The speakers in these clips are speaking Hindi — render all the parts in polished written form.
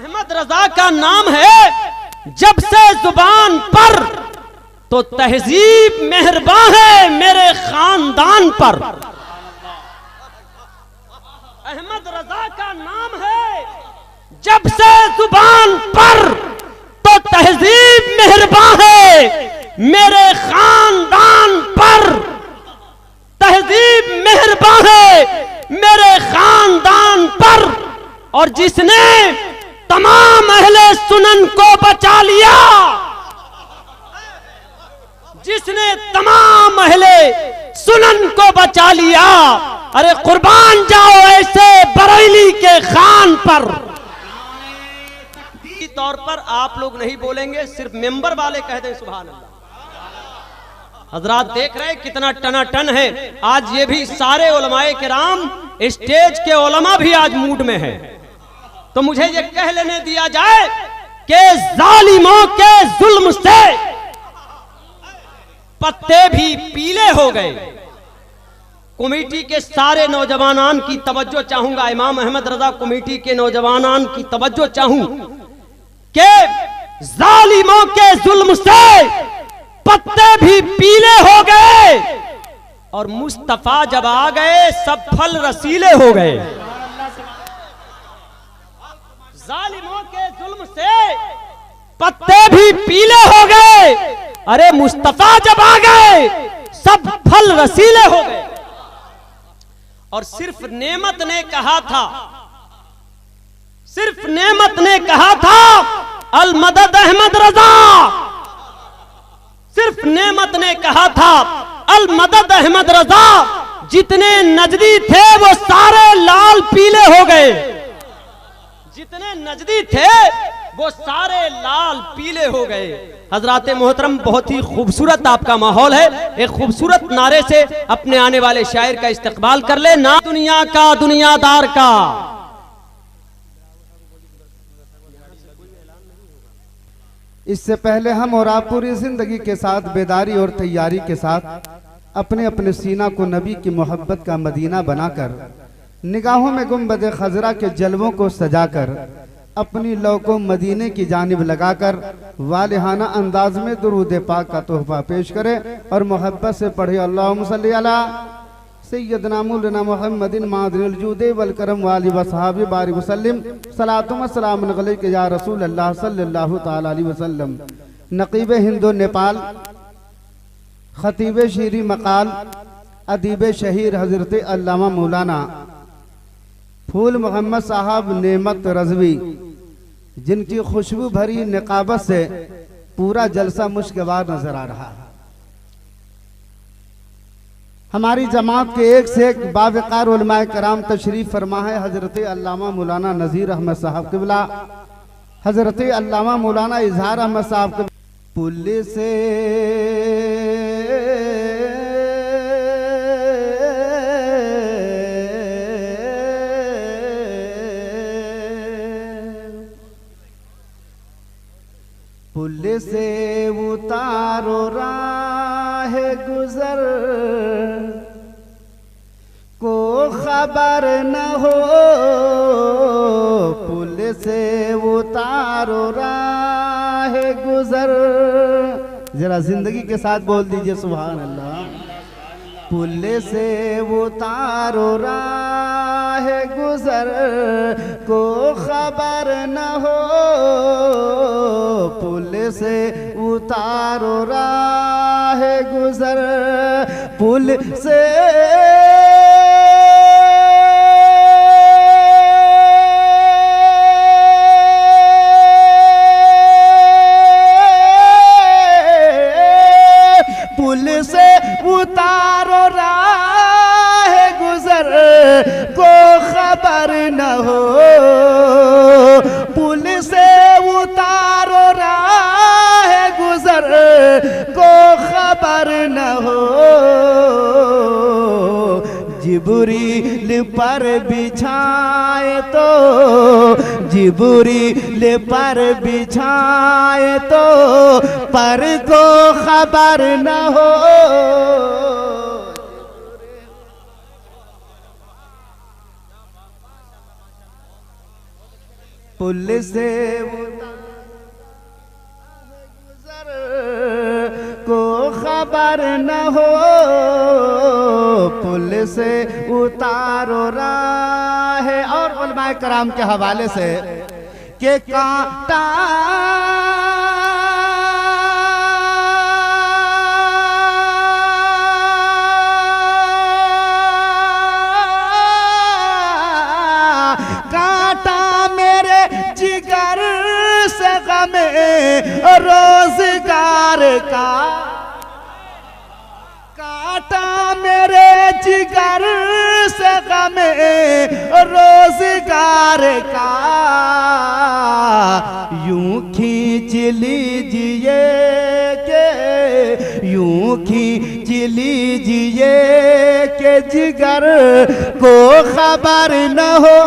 अहमद रजा का नाम है जब से जुबान पर, तो तहजीब मेहरबान है मेरे खानदान पर। अहमद रजा का नाम है जब से जुबान पर, तो तहजीब मेहरबान है मेरे खानदान पर। तहजीब मेहरबान है मेरे खानदान पर। और जिसने तमाम अहले सुनन को बचा लिया, जिसने तमाम अहले सुनन को बचा लिया, अरे कुर्बान जाओ ऐसे बरेली के खान पर। तौर पर आप लोग नहीं बोलेंगे, सिर्फ मेंबर वाले कह दें सुभान अल्लाह। हजरात देख रहे हैं कितना टनाटन है। आज ये भी सारे उलमाए किराम, स्टेज के उलमा भी आज मूड में है। तो मुझे ये कह लेने दिया जाए कि जालिमों के जुल्म से पत्ते भी पीले हो गए। कमेटी के सारे नौजवानान की तवज्जो चाहूंगा, इमाम अहमद रजा कमेटी के नौजवानान की तवज्जो चाहूं कि जालिमों के जुल्म से पत्ते भी पीले हो गए और मुस्तफा जब आ गए सब फल रसीले हो गए। जालिमों के जुल्म से पत्ते भी पीले हो गए, अरे मुस्तफा जब आ गए सब फल रसीले हो गए। और सिर्फ नेमत ने कहा था, सिर्फ नेमत ने कहा था अल मदद अहमद रजा। सिर्फ नेमत ने कहा था अल मदद अहमद रजा। जितने नजदी थे वो सारे लाल पीले हो गए। जितने नजदी थे वो सारे लाल पीले हो गए। हजराते मोहतरम, बहुत ही खूबसूरत आपका माहौल है। एक खूबसूरत नारे से अपने आने वाले शायर का इस्तकबाल कर ले। ना दुनिया का दुनियादार का। इससे पहले हम और आप पूरी जिंदगी के साथ बेदारी और तैयारी के साथ अपने अपने सीना को नबी की मोहब्बत का मदीना बनाकर, निगाहों में गुंबद खजरा के जलवों को सजाकर, अपनी लौ को मदीने की जानिब लगाकर वालिहाना अंदाज में दुरूद पाक का तोहफा पेश करे और मोहब्बत से पढ़े अल्लाहुम्मा सल्ली अला सय्यदना मौलाना मुहम्मदिन मादिल जूदे वल करम वाली वसहाबी बारिक वसल्लम सलातुम सलामुन अलैका या रसूल अल्लाह सल्लल्लाहु तआला अलैहि वसल्लम। नकीब हिंदो नेपाल, खतीब शीरी मकाल, अदीब शहीर हजरत अल्लामा मौलाना फूल मोहम्मद साहब नेमत रजवी, जिनकी खुशबू भरी निकाबत से पूरा जलसा मुश्कवार नजर आ रहा है। हमारी जमात के एक से एक बावकार उलमाए कराम तशरीफ फरमा है। हजरत अल्लामा मौलाना नज़ीर अहमद साहब क़िबला, हजरत अल्लामा मौलाना इजहार अहमद साहब के पुल से पुल से उतारो राह गुजर को खबर न हो। पुल से उतारो राह गुजर। जरा जिंदगी के साथ बोल दीजिए सुभान अल्लाह। पुल से उतारो राह गुजर को खबर न हो। पुल से उतारो राह गुजर। पुल से उतारो राह गुजर को खबर न हो। पुल से उतारो राह गुजर को खबर न हो। जिब्रील पर बिछाए तो, जिब्रील पर बिछाए तो पर को खबर न हो। पुल से गुजर को खबर न हो, पुल से उतारो राह। और उलमाए कराम के हवाले से के कांटा रोजगार का काटा मेरे जिगर से गमे रोजगार का, यूं खींच लीजिए के यूं खींच लीजिए के जिगर को खबर न हो।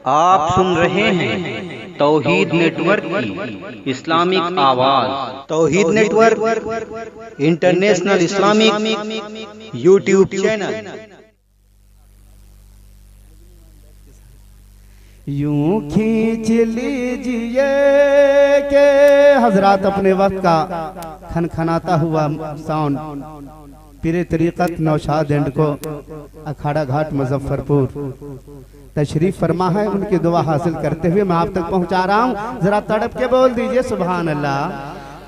आप सुन रहे हैं तौहीद नेटवर्क की इस्लामिक आवाज। Tauheed network international Islamic YouTube channel. यूं खींच लीजिए के हजरात अपने वक्त का खनखनाता हुआ साउंड पीरे तरीक़त नौशाद एंड को अखाड़ा घाट मुजफ्फरपुर तशरीफ फरमा है, उनकी दुआ हासिल करते हुए मैं आप तक पहुंचा रहा हूं। जरा तड़प के बोल दीजिए सुभान अल्लाह।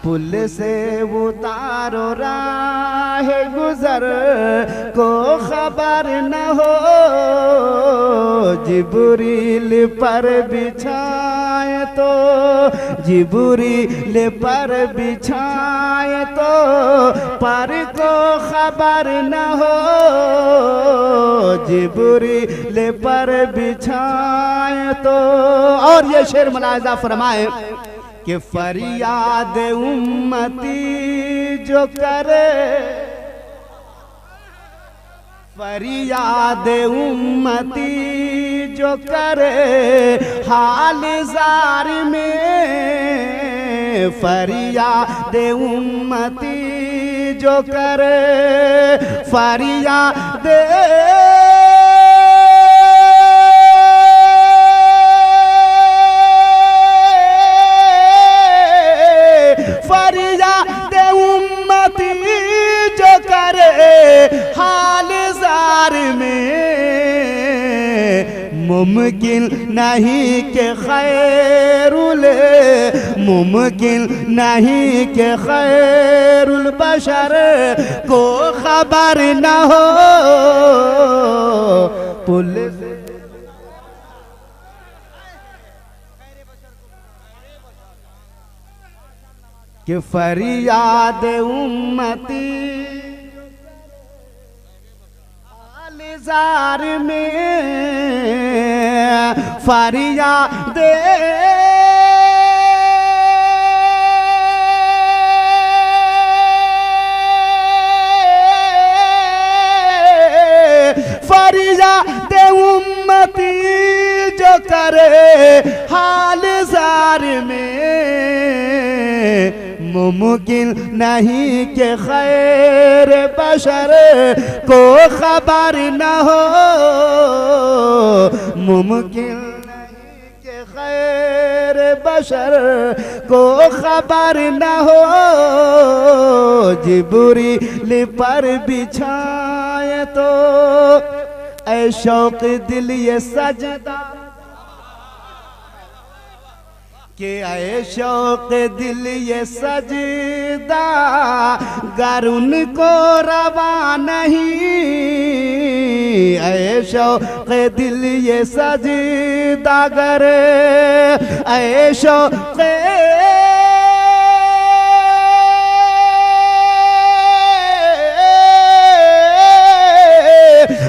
पुल से उतारो राह गुजर को खबर न हो, जिब्रील पर बिछाए तो जिब्रील पर बिछाए तो पर को खबर न हो, जिब्रील पर बिछाए तो। और ये शेर मुलाहिजा फरमाए कि फरियाद उम्मती जो करे, फरियाद उम्मती जो करे हाल जार में, फरियाद उम्मती जो करे फरियाद फरियाद उम्मती जो करे हाल जार में, मुमकिन नहीं के खैरुल मुमकिन नहीं के खैरुल बशर को खबर न हो। पुल कि फरियाद उम्मती आलिजार में फरियाद फरियाद उम्मती जो करे हाल जार में, मुमकिन नहीं के खैर बशर को खबर न हो, मुमकिन नहीं के खैर बशर को खबर न हो, जिब्रील पर बिछाए तो ऐ शौक दिल ये सजदा के आए शौक दिल ये सजदा गर उनको रवा नहीं, आए शौक दिल ये सजदा गर आए शौक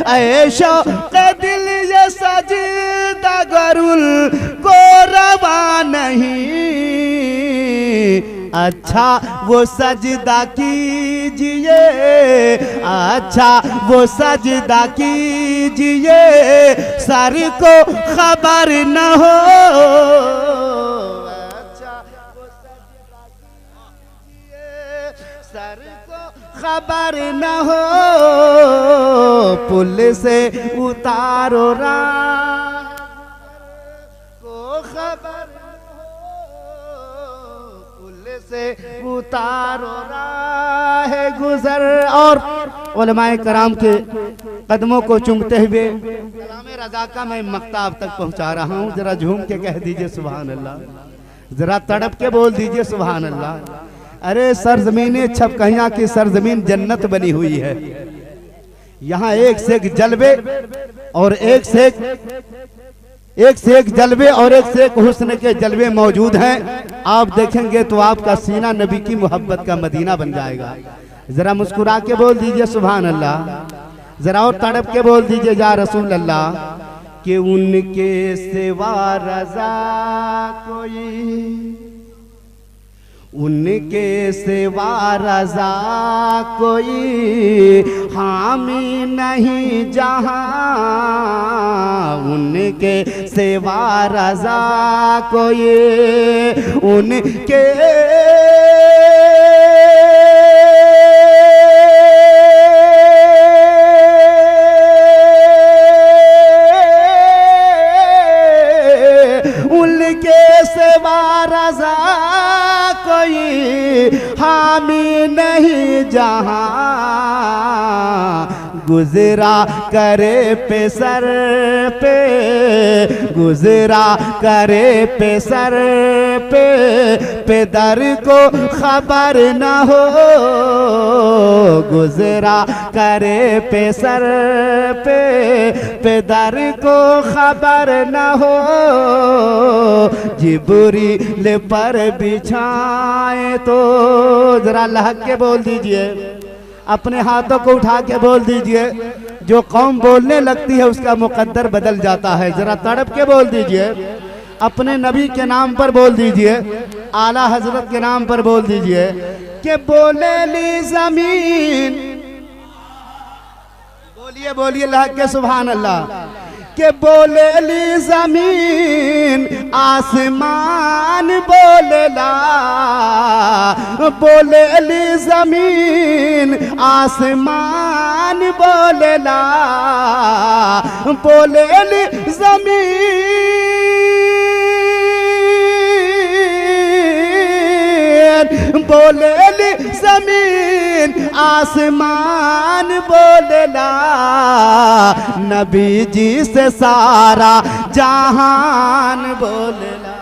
आए शौक दिल ये सजदा गरुल को रवा नहीं, अच्छा वो सजदा कीजिए अच्छा वो सजदा कीजिए सर को खबर न हो, अच्छा वो सजदा कीजिए सर को खबर न हो, पुल से उतारो राह को खबर न हो, पुल से उतारो राह गुजर। और उलमाए कराम के कदमों को चूमते हुए कलाम रज़ा का मैं मक्ता अब तक पहुंचा रहा हूं। जरा झूम के कह दीजिए सुभान अल्लाह, जरा तड़प के बोल दीजिए सुभान अल्लाह। अरे सरजमीन छपकहियां की सरजमीन जन्नत बनी हुई है। यहाँ एक से एक जलवे और एक से एक जलवे और एक से एक हुस्न के जलवे मौजूद हैं। आप देखेंगे तो आपका सीना नबी की मोहब्बत का मदीना बन जाएगा। जरा मुस्कुरा के बोल दीजिए सुभान अल्लाह। जरा और तड़प के बोल दीजिए या रसूल अल्लाह कि उनके सिवा रज़ा कोई, उनके सिवा रज़ा कोई हामी नहीं जहां, उनके सिवा रज़ा कोई, उनके रज़ा कोई हामी नहीं जहां, गुजरा करे पे सर पे, गुजरा करे पे सर पे दर को खबर न हो, गुजरा करे पे सर पे दर को खबर न हो, जिब्रील पर बिछाए तो। जरा लहक के बोल दीजिए, अपने हाथों को उठा के बोल दीजिए, जो कौम बोलने लगती है उसका मुकद्दर बदल जाता है। जरा तड़प के बोल दीजिए, अपने नबी के नाम पर बोल दीजिए, आला हजरत के नाम पर बोल दीजिए कि बोले ली जमीन, बोलिए बोलिए लहक के सुभान अल्लाह, के बोले ली जमीन आसमान बोलेला, बोले ली जमीन आसमान बोलेला, बोले ली जमीन बोलेली जमीन आसमान बोलेला, नबी जी से सारा जहान बोलेला।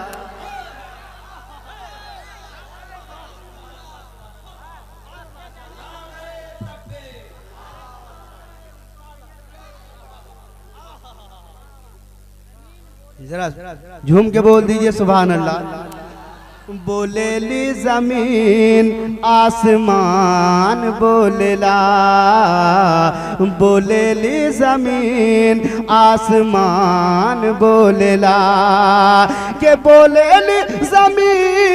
जरा झूम के बोल दीजिए सुभान अल्लाह। बोलेली जमीन आसमान बोलेला, बोलेली जमीन आसमान बोलेला, के बोलेली जमीन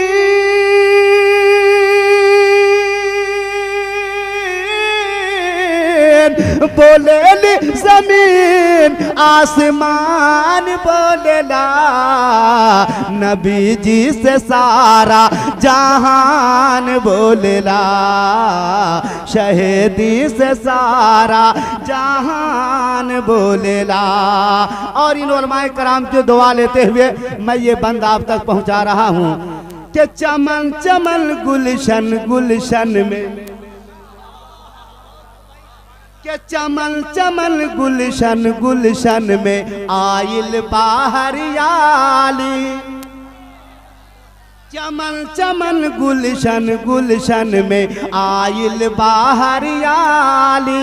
बोलेली जमीन आसमान बोलेला, नबी जी से सारा जहान बोलेला, शहीदी से सारा जहान बोलेला। और इन उलमाए कराम की दुआ लेते हुए मैं ये बंद आप तक पहुंचा रहा हूं कि चमन चमन गुलशन गुलशन में, के चमन चमन गुलशन गुलशन में आइल बाहरियाली, चमन चमन गुलशन गुलशन में आइल बाहरियाली,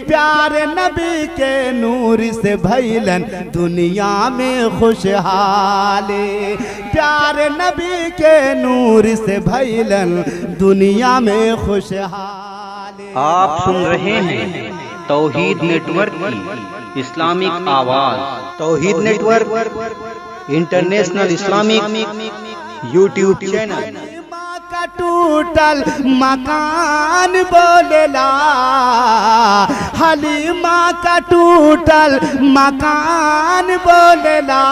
प्यारे नबी के नूर से भैलन दुनिया में खुशहाली, प्यारे नबी के नूर से भैलन दुनिया में खुशहाली। आप सुन रहे हैं तौहीद नेटवर्क की इस्लामिक आवाज। Tauheed network international Islamic YouTube channel. का टूटल मकान बोलेला, हलीमा का टूटल मकान बोलेला,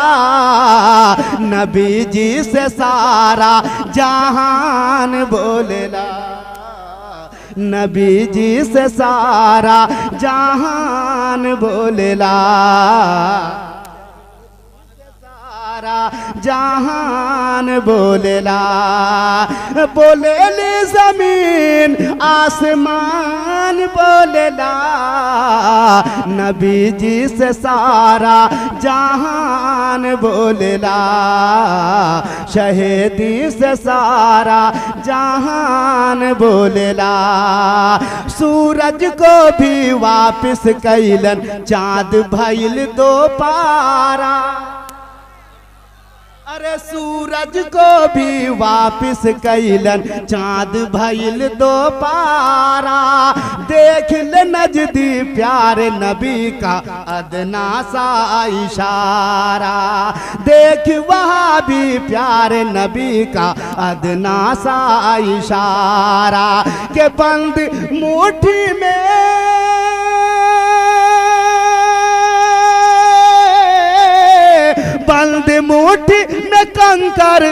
नबी जी से सारा जहान बोलेला, नबी जी से सारा जहान बोलेला, जहान बोलेला, बोलेली जमीन आसमान बोलेला, नबी जी से सारा जहान बोलेला, शहीदी से सारा जहान बोलेला। सूरज को भी वापस कैलन चाँद भइल दो पारा, अरे सूरज को भी वापस कैलन चाँद भइल दो पारा, देख ले नजदी प्यारे नबी का अदना सा इशारा, देख वहाँ भी प्यारे नबी का अदना सा इशारा, के बंद मुट्ठी में बंद मुट्ठी में कंकर।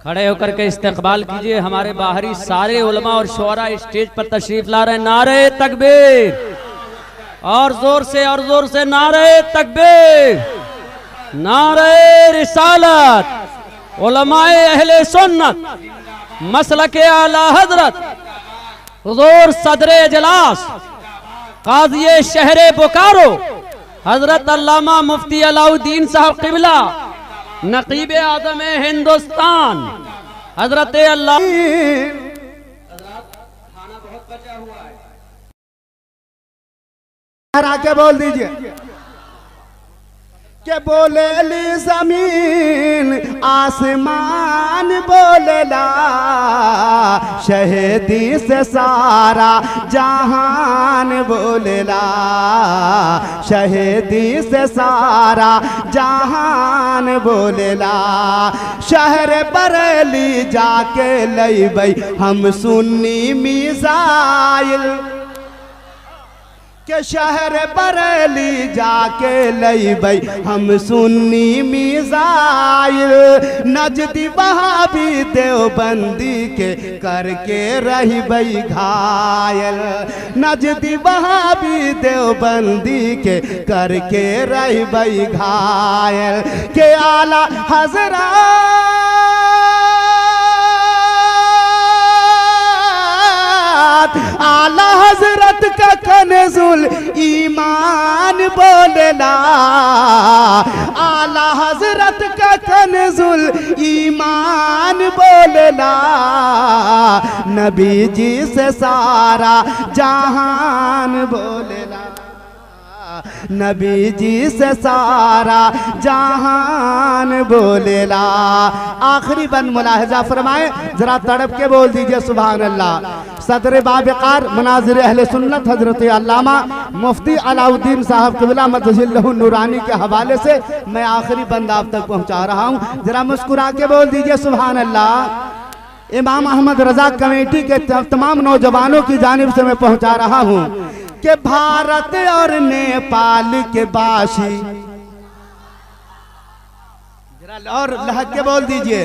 खड़े होकर के इस्तकबाल कीजिए, हमारे बाहरी सारे उलमा और शोरा स्टेज पर तशरीफ ला रहे हैं। नारे तकबीर, और जोर से नारे तकबीर, नारे रिसालत। उलमाए अहले सुन्नत मसलके आला हजरत हुजूर सदरे इजलास काज़ी शहरे बोकारो हजरत अल्लामा मुफ्ती अलाउद्दीन साहब क़िबला नकीब आज़म हिंदुस्तान हजरत अल्लाह। के बोल दीजिए के बोलेली जमीन आसमान बोलेला, शहीदी से सारा जहान बोलेला, शहीदी से सारा जहान बोलेला। शहर बरेली जाके लैबै हम सुन्नी मिसाइल, के शहर बरेली जाके लैबै हम सुन्नी मिसाइल, नजदी वहाबी देवबंदी के करके रहबै घायल, नजदी वहाबी देवबंदी के करके रहबै घायल, के आला हजरत आला हजरत का कनजुल ईमान बोलेला, आला हजरत का कनजुल ईमान बोलेला, नबी जी से सारा जहान बोलेला, नबी जी से सारा जहान बोलेला। आखिरी बंद मुलाहिजा फरमाए, जरा तड़प के बोल दीजिए सुभान अल्लाह। सदर बाबकार मुनाजिर अहले सुन्नत हजरत अल्लामा मुफ्ती अलाउद्दीन साहब क़िबला मदजिल्लहु नूरानी के हवाले से मैं आखिरी बंद आप तक पहुंचा रहा हूं, जरा मुस्कुरा के बोल दीजिए सुभान अल्लाह। इमाम अहमद रजा कमेटी के तमाम नौजवानों की जानिब से मैं पहुंचा रहा हूं कि भारत और नेपाल के बाशी, और लहक के बोल दीजिए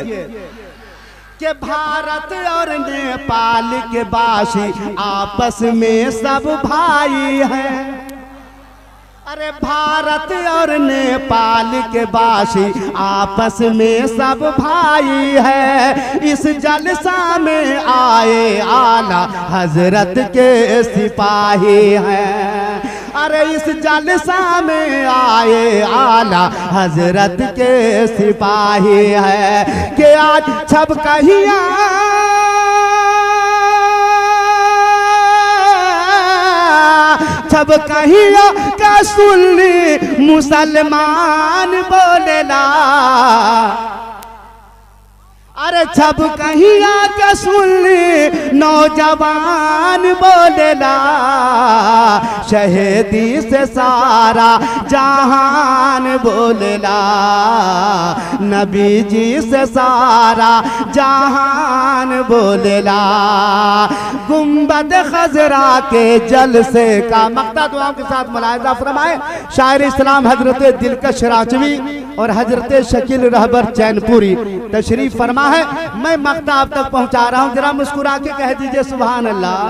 कि भारत और नेपाल के बाशी आपस में सब भाई हैं, अरे भारत और नेपाल के बाशी आपस में सब भाई है, इस जलसा में आए आला हजरत के सिपाही हैं, अरे इस जलसा में आए आला हजरत के सिपाही है, कि आज छब कहिया छब कहिया का सुन्नी मुसलमान बोलेला, अरे छब कहिया का सुन्नी नौजवान बोलेला, शहीदी से सारा जहान बोलेला, नबी जी से सारा जहान बोलेला। गुंबद खजरा के जलसे का मक्ता दुआओं के साथ मुलाहिजा फरमाए शायर इस्लाम हजरत दिलकश राजवी और हजरत शकील रहबर चैनपुरी तशरीफ फरमा है। मैं मक्ता आप तक पहुंचा रहा हूं, जरा मुस्कुरा के कह दीजिए सुभान अल्लाह।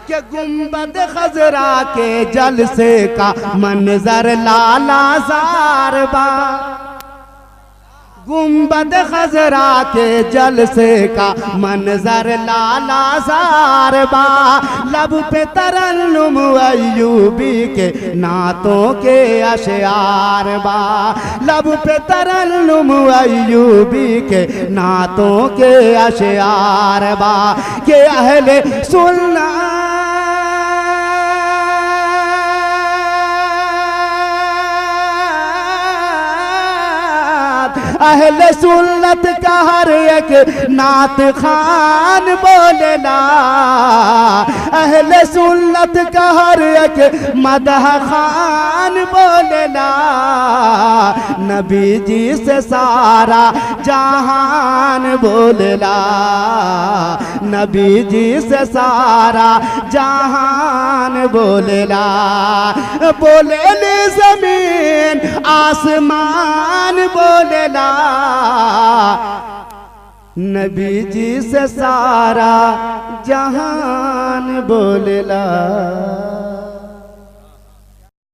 कि गुंबद खजरा के जलसे का मंजर लाला ज़ारबा, गुंबद खजरा के जलसे का मंजर लाला ज़ारबा, लब पे तरन्नुम अय्यूबी के नातों के अशआर बा, लब पे तरन्नुम अय्यूबी के नातों के अशआर बा। के अहले सुन्ना अहले सुन्नत का हर एक नात खान बोलेला, अहले सुन्नत का हर एक मदह खान बोलेला। नबी जी से सारा जहान बोलेला, नबी जी से सारा जहान बोलेला। बोलेले जमीन आसमान बोलेला, नबी जी से सारा जहान बोलेला।